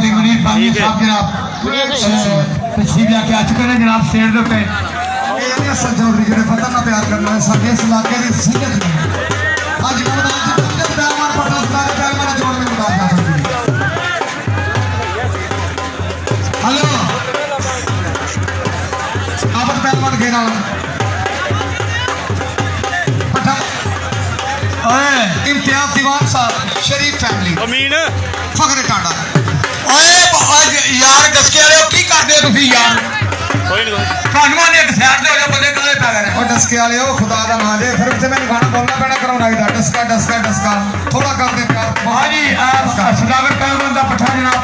अली मुनीर बागी साहब जनाब तशरीफ लेके आ चुके हैं जनाब स्टेज के उत्ते हसन चौधरी जी ने पता ना प्यार करना है साडे इस इलाके की सीरत ने आज मैदान च पहुंचे पहलवान पटना सदा के पहलवान जोड़ में मुकाबला कर सकती हेलो आपन पहलवान के नाल पठा ओए इम्तियाज दीवान साहब शरीफ फैमिली अमीन फखर टांडा ओए यार दसके वाले की करदे हो तुसी यार कोई नहीं ਤੁਹਾਨੂੰ ਨੇ ਇੱਕ ਸਾਈਡ ਤੇ ਹੋ ਜਾ ਬੰਦੇ ਕਾਲੇ ਪੈ ਗਏ और डसके वाले हो खुदा दा नाम ले फिर उसे मैंने गाना बोलना पैना करवाई दा डसका डसका डसका थोड़ा कर दे प्यार भाजी सदागर पहलवान का पठा जनाब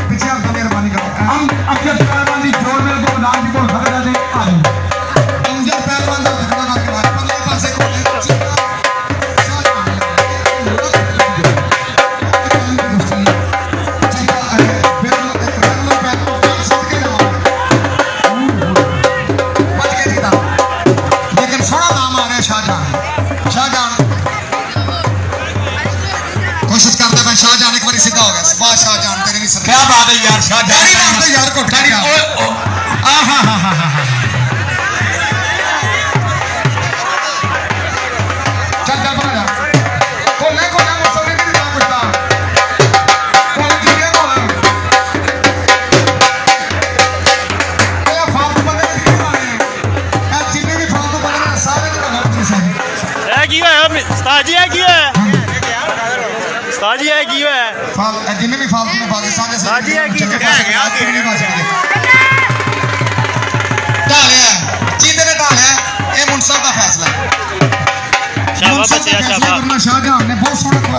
पीछे आप मेहरबानी करो हम अक्षर पहलवान की जोड़ मेरे को नाम की बोल सकते थे आ जाओ अंजर पहलवान दा ठिकाना ना करवाए पंगे पासे को कोशिश करते मैं शाहजहां एक बार सीधा हो गया वाह शाहजहां तेरे नहीं सर क्या बात है यार शाहजहां तेरी बात तो यार कोट तेरी ओए आ हा हा हा हा चल चल बना जा कोले कोले मुसल्ली नहीं ना कुछ कोले जीने कोले ये फालतू बंदे नहीं मारे ये जिन्ने भी फालतू बंदे ने सारे ने गलत नहीं सही है की होया उस्ताद जी है की होया उस्ताद जी है की होया फाल जिन्ने भी फालतू ने पाकिस्तान के साजी है की जगह नहीं बच गए ढालिया जीते ने ढालिया ये मुंसब का फैसला है शाबाश बच्चे शाबाश शाहजहां ने बहुत सोहना